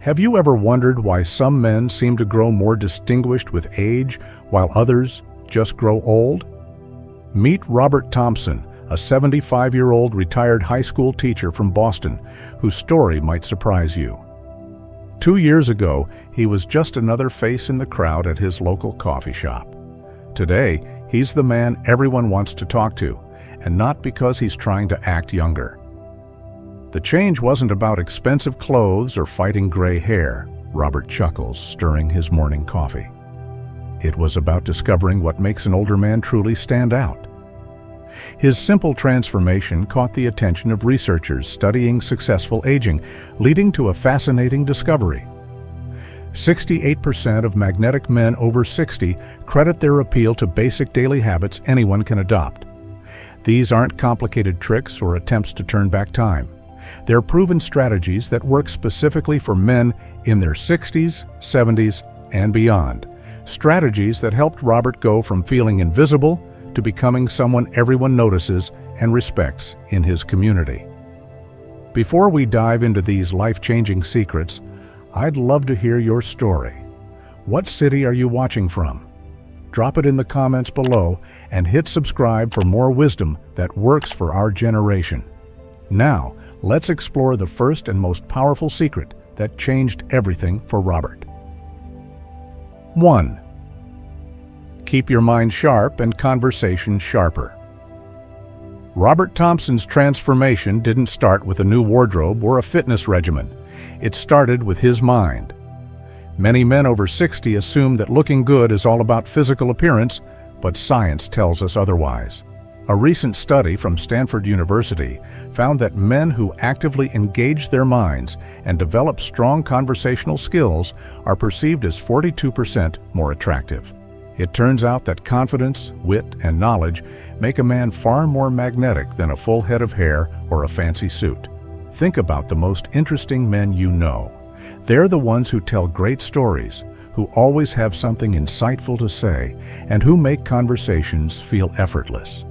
Have you ever wondered why some men seem to grow more distinguished with age while others just grow old? Meet Robert Thompson, a 75-year-old retired high school teacher from Boston, whose story might surprise you. 2 years ago, he was just another face in the crowd at his local coffee shop. Today, he's the man everyone wants to talk to, and not because he's trying to act younger. The change wasn't about expensive clothes or fighting gray hair, Robert chuckles, stirring his morning coffee. It was about discovering what makes an older man truly stand out. His simple transformation caught the attention of researchers studying successful aging, leading to a fascinating discovery. 68% of magnetic men over 60 credit their appeal to basic daily habits anyone can adopt. These aren't complicated tricks or attempts to turn back time. They're proven strategies that work specifically for men in their 60s, 70s, and beyond. Strategies that helped Robert go from feeling invisible to becoming someone everyone notices and respects in his community. Before we dive into these life-changing secrets, I'd love to hear your story. What city are you watching from? Drop it in the comments below and hit subscribe for more wisdom that works for our generation. Now, let's explore the first and most powerful secret that changed everything for Robert. 1. Keep your mind sharp and conversation sharper. Robert Thompson's transformation didn't start with a new wardrobe or a fitness regimen. It started with his mind. Many men over 60 assume that looking good is all about physical appearance, but science tells us otherwise. A recent study from Stanford University found that men who actively engage their minds and develop strong conversational skills are perceived as 42% more attractive. It turns out that confidence, wit, and knowledge make a man far more magnetic than a full head of hair or a fancy suit. Think about the most interesting men you know. They're the ones who tell great stories, who always have something insightful to say, and who make conversations feel effortless.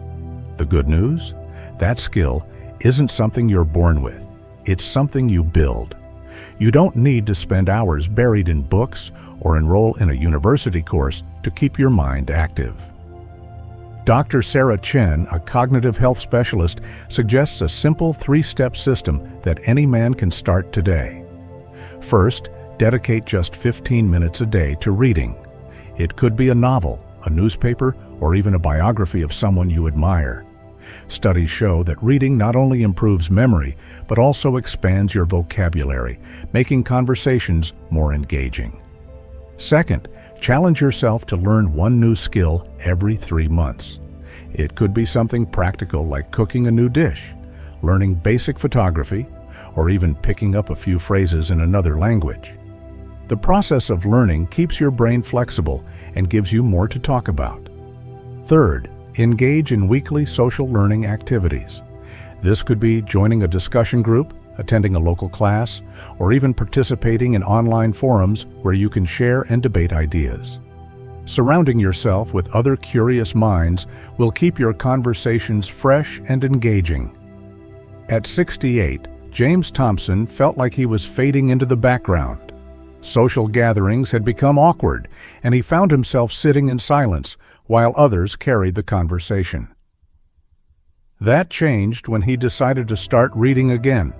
The good news? That skill isn't something you're born with. It's something you build. You don't need to spend hours buried in books or enroll in a university course to keep your mind active. Dr. Sarah Chen, a cognitive health specialist, suggests a simple 3-step system that any man can start today. First, dedicate just 15 minutes a day to reading. It could be a novel, a newspaper, or even a biography of someone you admire. Studies show that reading not only improves memory, but also expands your vocabulary, making conversations more engaging. Second, challenge yourself to learn one new skill every 3 months. It could be something practical like cooking a new dish, learning basic photography, or even picking up a few phrases in another language. The process of learning keeps your brain flexible and gives you more to talk about. Third, engage in weekly social learning activities. This could be joining a discussion group, attending a local class, or even participating in online forums where you can share and debate ideas. Surrounding yourself with other curious minds will keep your conversations fresh and engaging. At 68, James Thompson felt like he was fading into the background. Social gatherings had become awkward, and he found himself sitting in silence while others carried the conversation. That changed when he decided to start reading again,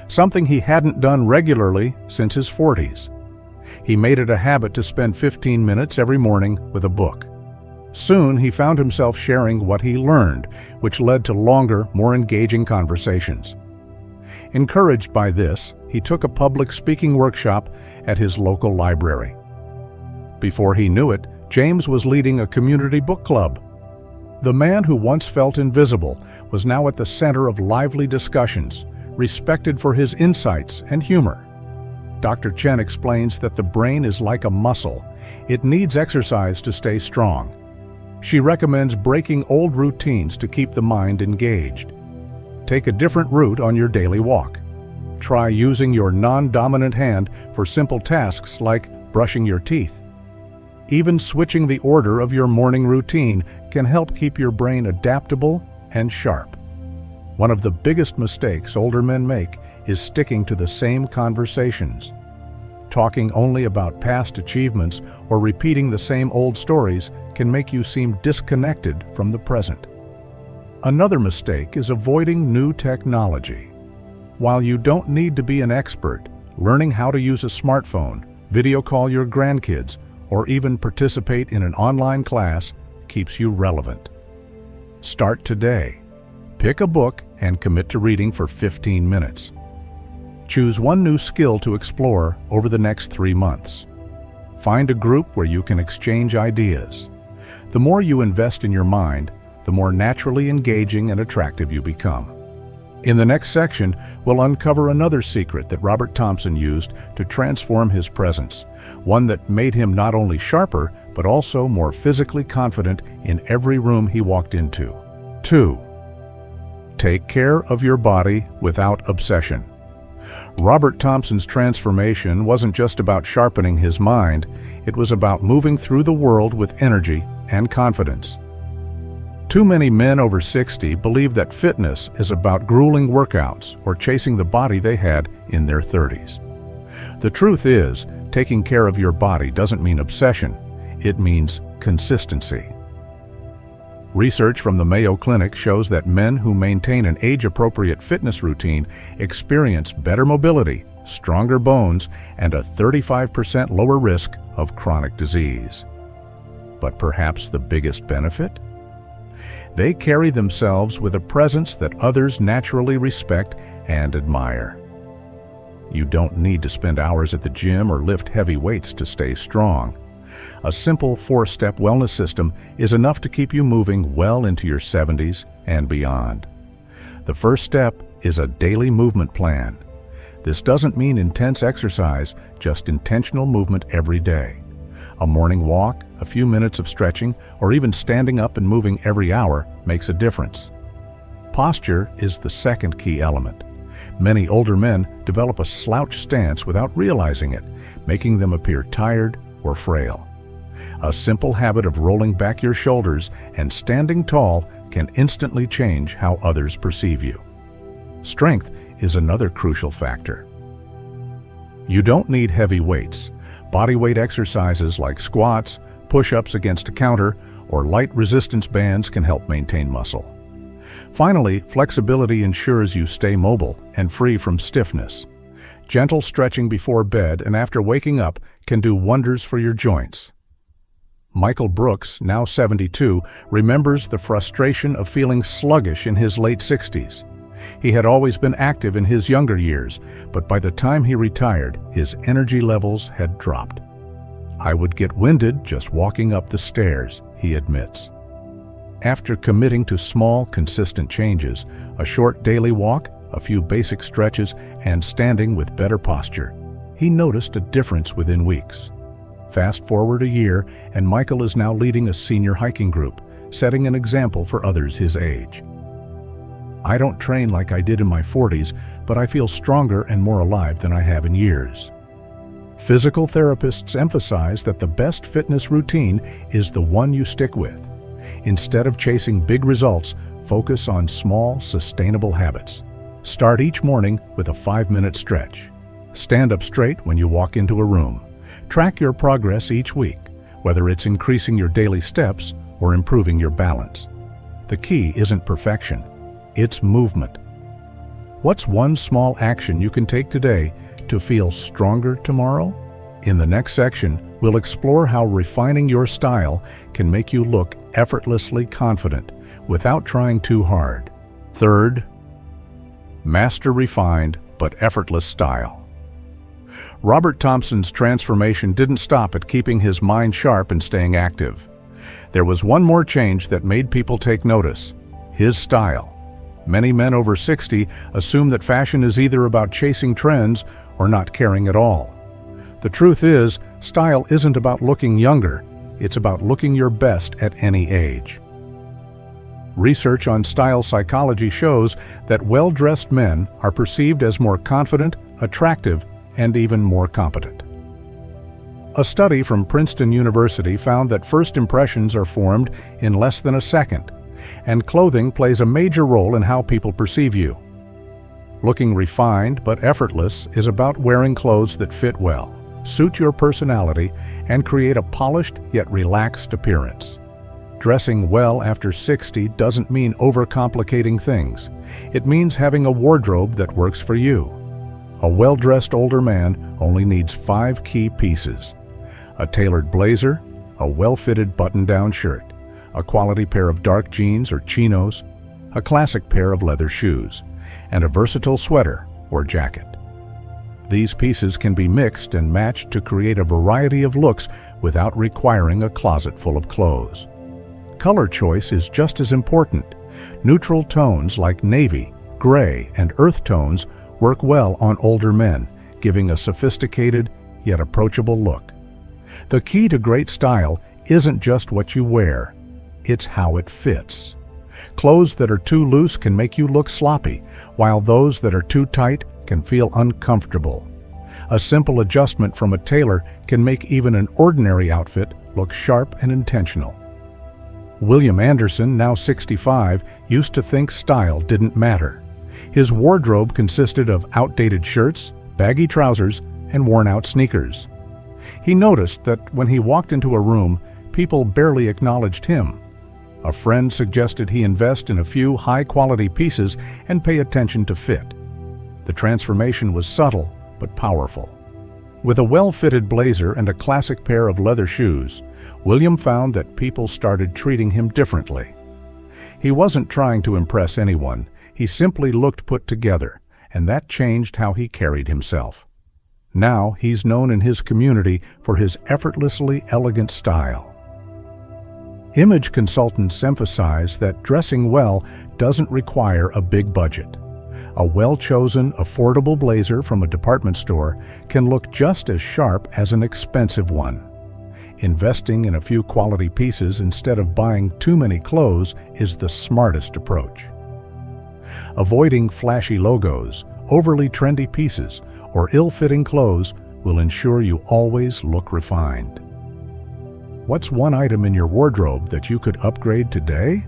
something he hadn't done regularly since his 40s. He made it a habit to spend 15 minutes every morning with a book. Soon he found himself sharing what he learned, which led to longer, more engaging conversations. Encouraged by this, he took a public speaking workshop at his local library. Before he knew it, James was leading a community book club. The man who once felt invisible was now at the center of lively discussions, respected for his insights and humor. Dr. Chen explains that the brain is like a muscle. It needs exercise to stay strong. She recommends breaking old routines to keep the mind engaged. Take a different route on your daily walk. Try using your non-dominant hand for simple tasks like brushing your teeth. Even switching the order of your morning routine can help keep your brain adaptable and sharp. One of the biggest mistakes older men make is sticking to the same conversations. Talking only about past achievements or repeating the same old stories can make you seem disconnected from the present. Another mistake is avoiding new technology. While you don't need to be an expert, learning how to use a smartphone, video call your grandkids, or even participate in an online class keeps you relevant. Start today. Pick a book and commit to reading for 15 minutes. Choose one new skill to explore over the next 3 months. Find a group where you can exchange ideas. The more you invest in your mind, the more naturally engaging and attractive you become. In the next section, we'll uncover another secret that Robert Thompson used to transform his presence, one that made him not only sharper, but also more physically confident in every room he walked into. 2. Take care of your body without obsession. Robert Thompson's transformation wasn't just about sharpening his mind, it was about moving through the world with energy and confidence. Too many men over 60 believe that fitness is about grueling workouts or chasing the body they had in their 30s. The truth is, taking care of your body doesn't mean obsession, it means consistency. Research from the Mayo Clinic shows that men who maintain an age-appropriate fitness routine experience better mobility, stronger bones, and a 35% lower risk of chronic disease. But perhaps the biggest benefit? They carry themselves with a presence that others naturally respect and admire. You don't need to spend hours at the gym or lift heavy weights to stay strong. A simple 4-step wellness system is enough to keep you moving well into your 70s and beyond. The first step is a daily movement plan. This doesn't mean intense exercise, just intentional movement every day. A morning walk, a few minutes of stretching, or even standing up and moving every hour makes a difference. Posture is the second key element. Many older men develop a slouch stance without realizing it, making them appear tired or frail. A simple habit of rolling back your shoulders and standing tall can instantly change how others perceive you. Strength is another crucial factor. You don't need heavy weights. Bodyweight exercises like squats, push-ups against a counter, or light resistance bands can help maintain muscle. Finally, flexibility ensures you stay mobile and free from stiffness. Gentle stretching before bed and after waking up can do wonders for your joints. Michael Brooks, now 72, remembers the frustration of feeling sluggish in his late 60s. He had always been active in his younger years, but by the time he retired, his energy levels had dropped. "I would get winded just walking up the stairs," he admits. After committing to small, consistent changes, a short daily walk, a few basic stretches, and standing with better posture, he noticed a difference within weeks. Fast forward a year, and Michael is now leading a senior hiking group, setting an example for others his age. "I don't train like I did in my 40s, but I feel stronger and more alive than I have in years." Physical therapists emphasize that the best fitness routine is the one you stick with. Instead of chasing big results, focus on small, sustainable habits. Start each morning with a 5-minute stretch. Stand up straight when you walk into a room. Track your progress each week, whether it's increasing your daily steps or improving your balance. The key isn't perfection, it's movement. What's one small action you can take today to feel stronger tomorrow? In the next section, we'll explore how refining your style can make you look effortlessly confident without trying too hard. Third, master refined but effortless style. Robert Thompson's transformation didn't stop at keeping his mind sharp and staying active. There was one more change that made people take notice: his style. Many men over 60 assume that fashion is either about chasing trends or not caring at all. The truth is, style isn't about looking younger, it's about looking your best at any age. Research on style psychology shows that well-dressed men are perceived as more confident, attractive, and even more competent. A study from Princeton University found that first impressions are formed in less than a second, and clothing plays a major role in how people perceive you. Looking refined but effortless is about wearing clothes that fit well, suit your personality, and create a polished yet relaxed appearance. Dressing well after 60 doesn't mean overcomplicating things. It means having a wardrobe that works for you. A well-dressed older man only needs 5 key pieces: a tailored blazer, a well-fitted button-down shirt, a quality pair of dark jeans or chinos, a classic pair of leather shoes, and a versatile sweater or jacket. These pieces can be mixed and matched to create a variety of looks without requiring a closet full of clothes. Color choice is just as important. Neutral tones like navy, gray, and earth tones work well on older men, giving a sophisticated yet approachable look. The key to great style isn't just what you wear, it's how it fits. Clothes that are too loose can make you look sloppy, while those that are too tight can feel uncomfortable. A simple adjustment from a tailor can make even an ordinary outfit look sharp and intentional. William Anderson, now 65, used to think style didn't matter. His wardrobe consisted of outdated shirts, baggy trousers, and worn-out sneakers. He noticed that when he walked into a room, people barely acknowledged him. A friend suggested he invest in a few high-quality pieces and pay attention to fit. The transformation was subtle but powerful. With a well-fitted blazer and a classic pair of leather shoes, William found that people started treating him differently. He wasn't trying to impress anyone, he simply looked put together, and that changed how he carried himself. Now he's known in his community for his effortlessly elegant style. Image consultants emphasize that dressing well doesn't require a big budget. A well-chosen, affordable blazer from a department store can look just as sharp as an expensive one. Investing in a few quality pieces instead of buying too many clothes is the smartest approach. Avoiding flashy logos, overly trendy pieces, or ill-fitting clothes will ensure you always look refined. What's one item in your wardrobe that you could upgrade today?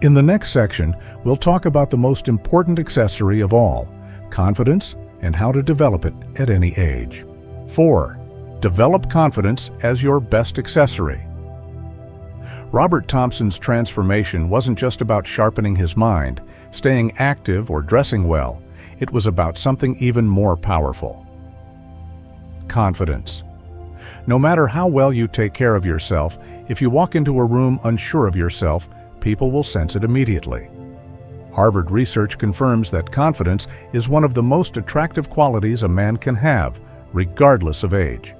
In the next section, we'll talk about the most important accessory of all, confidence, and how to develop it at any age. 4. Develop confidence as your best accessory. Robert Thompson's transformation wasn't just about sharpening his mind, staying active, or dressing well. It was about something even more powerful. Confidence. No matter how well you take care of yourself, if you walk into a room unsure of yourself, people will sense it immediately. Harvard research confirms that confidence is one of the most attractive qualities a man can have, regardless of age.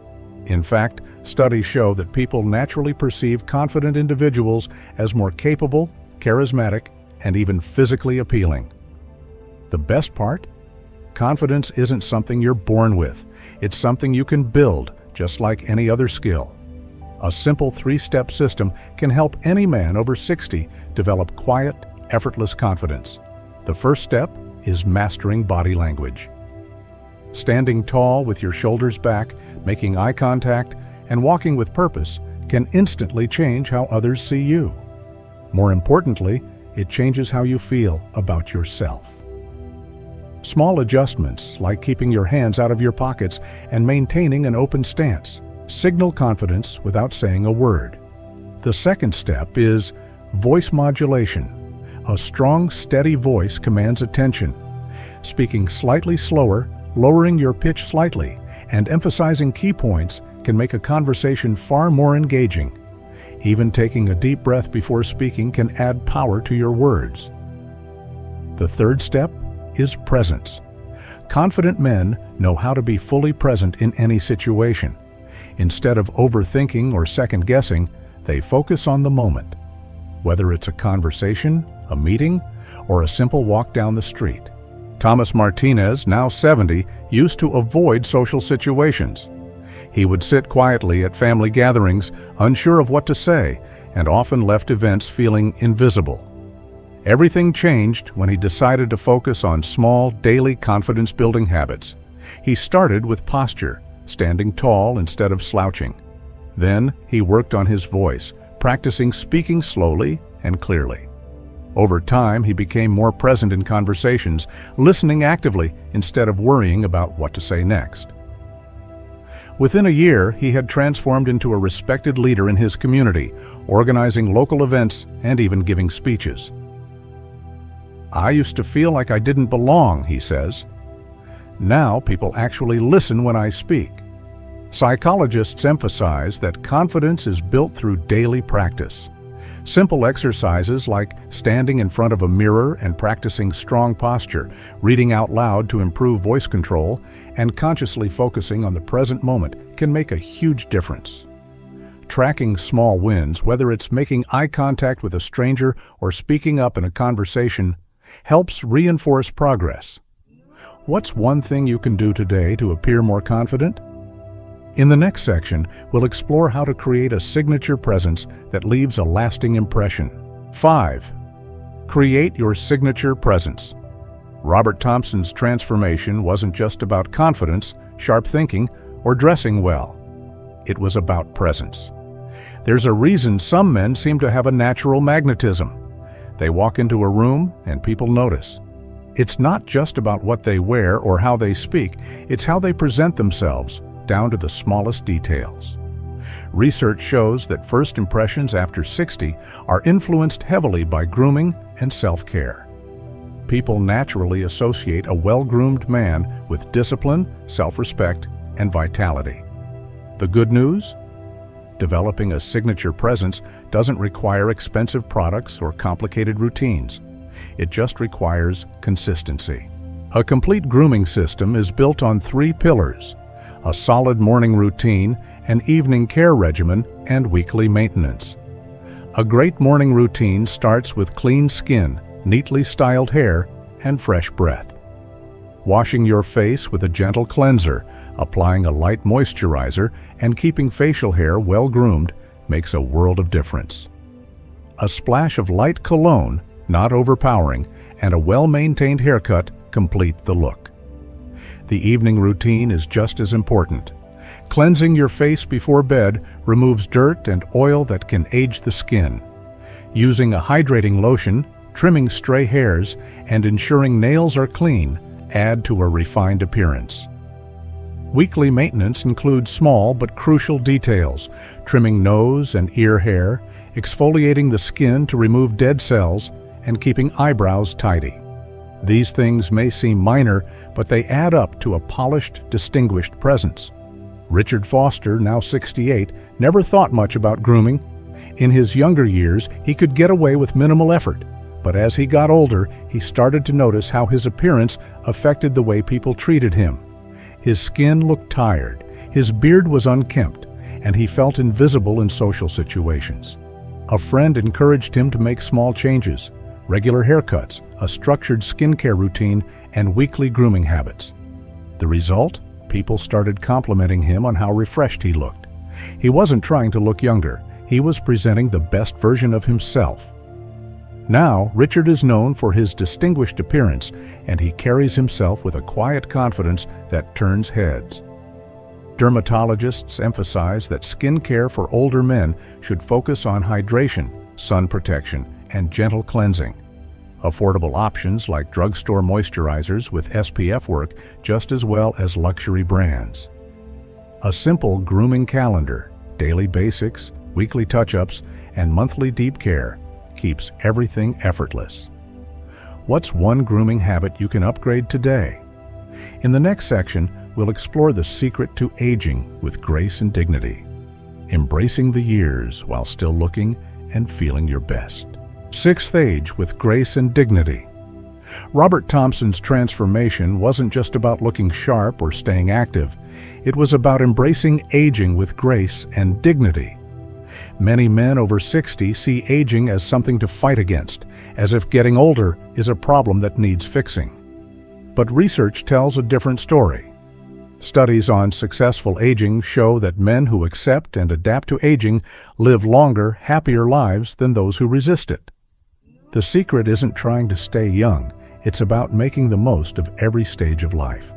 In fact, studies show that people naturally perceive confident individuals as more capable, charismatic, and even physically appealing. The best part? Confidence isn't something you're born with. It's something you can build, just like any other skill. A simple 3-step system can help any man over 60 develop quiet, effortless confidence. The first step is mastering body language. Standing tall with your shoulders back, making eye contact, and walking with purpose can instantly change how others see you. More importantly, it changes how you feel about yourself. Small adjustments, like keeping your hands out of your pockets and maintaining an open stance, signal confidence without saying a word. The second step is voice modulation. A strong, steady voice commands attention. Speaking slightly slower, lowering your pitch slightly, and emphasizing key points can make a conversation far more engaging. Even taking a deep breath before speaking can add power to your words. The third step is presence. Confident men know how to be fully present in any situation. Instead of overthinking or second-guessing, they focus on the moment. Whether it's a conversation, a meeting, or a simple walk down the street. Thomas Martinez, now 70, used to avoid social situations. He would sit quietly at family gatherings, unsure of what to say, and often left events feeling invisible. Everything changed when he decided to focus on small, daily confidence-building habits. He started with posture, standing tall instead of slouching. Then he worked on his voice, practicing speaking slowly and clearly. Over time, he became more present in conversations, listening actively instead of worrying about what to say next. Within a year, he had transformed into a respected leader in his community, organizing local events and even giving speeches. "I used to feel like I didn't belong," he says. "Now people actually listen when I speak." Psychologists emphasize that confidence is built through daily practice. Simple exercises like standing in front of a mirror and practicing strong posture, reading out loud to improve voice control, and consciously focusing on the present moment can make a huge difference. Tracking small wins, whether it's making eye contact with a stranger or speaking up in a conversation, helps reinforce progress. What's one thing you can do today to appear more confident? In the next section, we'll explore how to create a signature presence that leaves a lasting impression. 5. Create your signature presence. Robert Thompson's transformation wasn't just about confidence, sharp thinking, or dressing well. It was about presence. There's a reason some men seem to have a natural magnetism. They walk into a room and people notice. It's not just about what they wear or how they speak, it's how they present themselves, down to the smallest details. Research shows that first impressions after 60 are influenced heavily by grooming and self-care. People naturally associate a well-groomed man with discipline, self-respect, and vitality. The good news? Developing a signature presence doesn't require expensive products or complicated routines. It just requires consistency. A complete grooming system is built on 3 pillars: a solid morning routine, an evening care regimen, and weekly maintenance. A great morning routine starts with clean skin, neatly styled hair, and fresh breath. Washing your face with a gentle cleanser, applying a light moisturizer, and keeping facial hair well groomed makes a world of difference. A splash of light cologne, not overpowering, and a well-maintained haircut complete the look. The evening routine is just as important. Cleansing your face before bed removes dirt and oil that can age the skin. Using a hydrating lotion, trimming stray hairs, and ensuring nails are clean add to a refined appearance. Weekly maintenance includes small but crucial details: trimming nose and ear hair, exfoliating the skin to remove dead cells, and keeping eyebrows tidy. These things may seem minor, but they add up to a polished, distinguished presence. Richard Foster, now 68, never thought much about grooming. In his younger years, he could get away with minimal effort, but as he got older, he started to notice how his appearance affected the way people treated him. His skin looked tired, his beard was unkempt, and he felt invisible in social situations. A friend encouraged him to make small changes: regular haircuts, a structured skincare routine, and weekly grooming habits. The result? People started complimenting him on how refreshed he looked. He wasn't trying to look younger. He was presenting the best version of himself. Now, Richard is known for his distinguished appearance, and he carries himself with a quiet confidence that turns heads. Dermatologists emphasize that skincare for older men should focus on hydration, sun protection, and gentle cleansing. Affordable options like drugstore moisturizers with SPF work just as well as luxury brands. A simple grooming calendar, daily basics, weekly touch-ups, and monthly deep care keeps everything effortless. What's one grooming habit you can upgrade today? In the next section, we'll explore the secret to aging with grace and dignity, embracing the years while still looking and feeling your best. 6th Age with grace and dignity. Robert Thompson's transformation wasn't just about looking sharp or staying active. It was about embracing aging with grace and dignity. Many men over 60 see aging as something to fight against, as if getting older is a problem that needs fixing. But research tells a different story. Studies on successful aging show that men who accept and adapt to aging live longer, happier lives than those who resist it. The secret isn't trying to stay young, it's about making the most of every stage of life.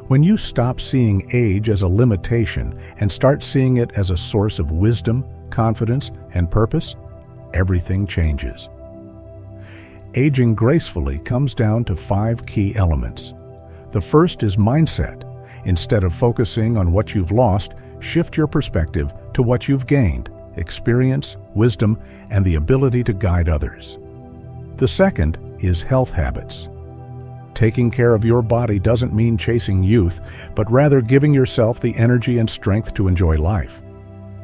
When you stop seeing age as a limitation and start seeing it as a source of wisdom, confidence, and purpose, everything changes. Aging gracefully comes down to 5 key elements. The first is mindset. Instead of focusing on what you've lost, shift your perspective to what you've gained: experience, wisdom, and the ability to guide others. The second is health habits. Taking care of your body doesn't mean chasing youth, but rather giving yourself the energy and strength to enjoy life.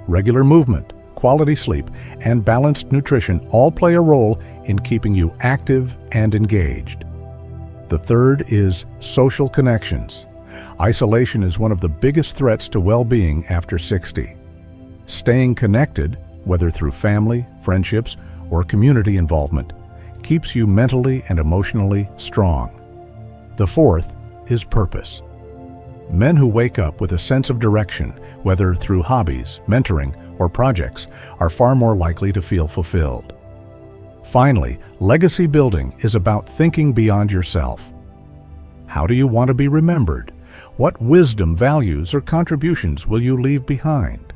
Regular movement, quality sleep, and balanced nutrition all play a role in keeping you active and engaged. The third is social connections. Isolation is one of the biggest threats to well-being after 60. Staying connected, whether through family, friendships, or community involvement, keeps you mentally and emotionally strong. The fourth is purpose. Men who wake up with a sense of direction, whether through hobbies, mentoring, or projects, are far more likely to feel fulfilled. Finally, legacy building is about thinking beyond yourself. How do you want to be remembered? What wisdom, values, or contributions will you leave behind?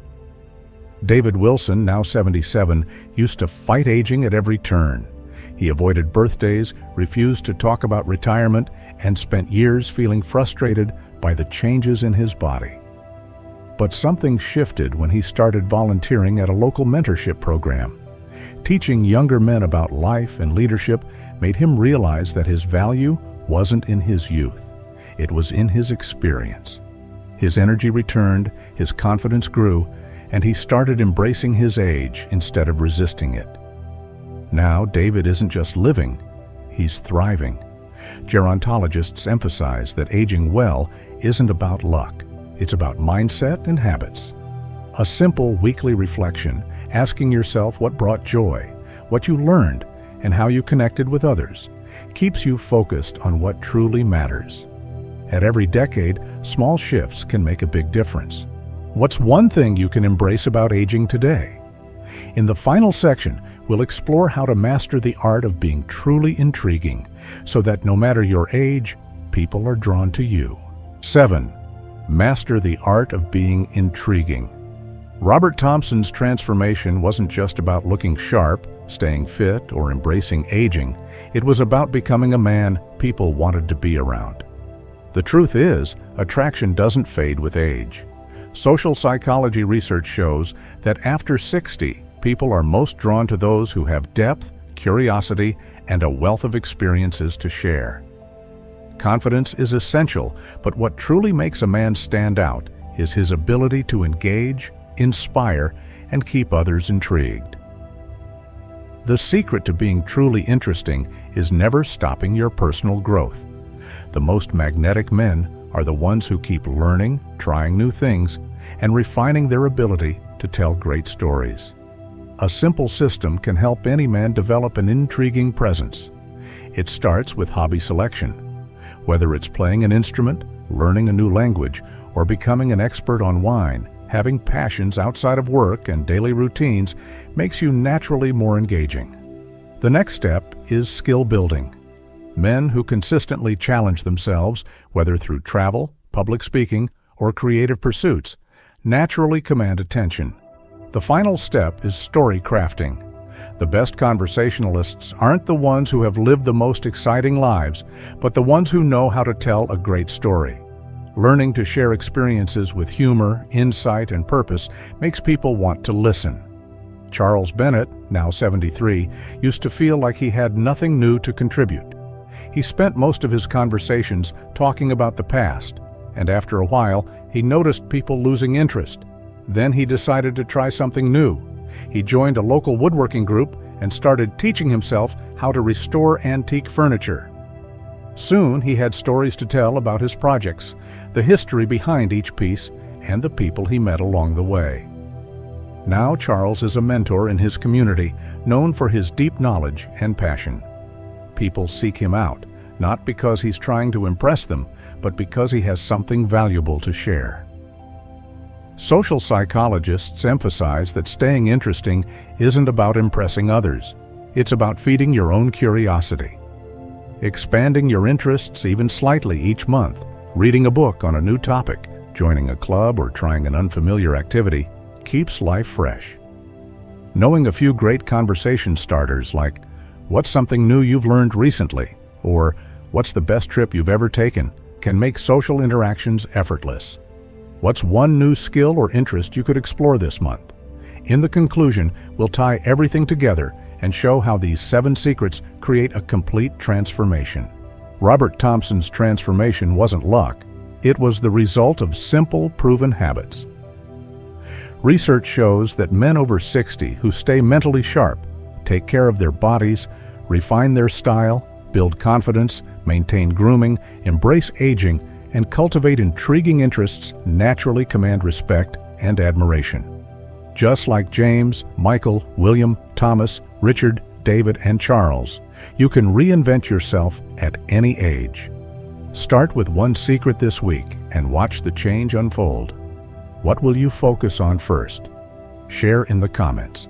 David Wilson, now 77, used to fight aging at every turn. He avoided birthdays, refused to talk about retirement, and spent years feeling frustrated by the changes in his body. But something shifted when he started volunteering at a local mentorship program. Teaching younger men about life and leadership made him realize that his value wasn't in his youth. It was in his experience. His energy returned, his confidence grew, and he started embracing his age instead of resisting it. Now, David isn't just living, he's thriving. Gerontologists emphasize that aging well isn't about luck. It's about mindset and habits. A simple weekly reflection, asking yourself what brought joy, what you learned, and how you connected with others, keeps you focused on what truly matters. At every decade, small shifts can make a big difference. What's one thing you can embrace about aging today? In the final section, we'll explore how to master the art of being truly intriguing, so that no matter your age, people are drawn to you. 7. Master the art of being intriguing. Robert Thompson's transformation wasn't just about looking sharp, staying fit, or embracing aging. It was about becoming a man people wanted to be around. The truth is, attraction doesn't fade with age. Social psychology research shows that after 60, people are most drawn to those who have depth, curiosity, and a wealth of experiences to share. Confidence is essential, but what truly makes a man stand out is his ability to engage, inspire, and keep others intrigued. The secret to being truly interesting is never stopping your personal growth. The most magnetic men are the ones who keep learning, trying new things, and refining their ability to tell great stories. A simple system can help any man develop an intriguing presence. It starts with hobby selection. Whether it's playing an instrument, learning a new language, or becoming an expert on wine, having passions outside of work and daily routines makes you naturally more engaging. The next step is skill building. Men who consistently challenge themselves, whether through travel, public speaking, or creative pursuits, naturally command attention. The final step is story crafting. The best conversationalists aren't the ones who have lived the most exciting lives, but the ones who know how to tell a great story. Learning to share experiences with humor, insight, and purpose makes people want to listen. Charles Bennett, now 73, used to feel like he had nothing new to contribute. He spent most of his conversations talking about the past, and after a while, he noticed people losing interest. Then he decided to try something new. He joined a local woodworking group and started teaching himself how to restore antique furniture. Soon he had stories to tell about his projects, the history behind each piece, and the people he met along the way. Now Charles is a mentor in his community, known for his deep knowledge and passion. People seek him out, not because he's trying to impress them, but because he has something valuable to share. Social psychologists emphasize that staying interesting isn't about impressing others. It's about feeding your own curiosity. Expanding your interests even slightly each month, reading a book on a new topic, joining a club, or trying an unfamiliar activity keeps life fresh. Knowing a few great conversation starters like, "What's something new you've learned recently?" or "What's the best trip you've ever taken?" can make social interactions effortless. What's one new skill or interest you could explore this month? In the conclusion, we'll tie everything together and show how these 7 secrets create a complete transformation. Robert Thompson's transformation wasn't luck. It was the result of simple, proven habits. Research shows that men over 60 who stay mentally sharp, take care of their bodies, refine their style, build confidence, maintain grooming, embrace aging, and cultivate intriguing interests naturally command respect and admiration. Just like James, Michael, William, Thomas, Richard, David, and Charles, you can reinvent yourself at any age. Start with one secret this week and watch the change unfold. What will you focus on first? Share in the comments.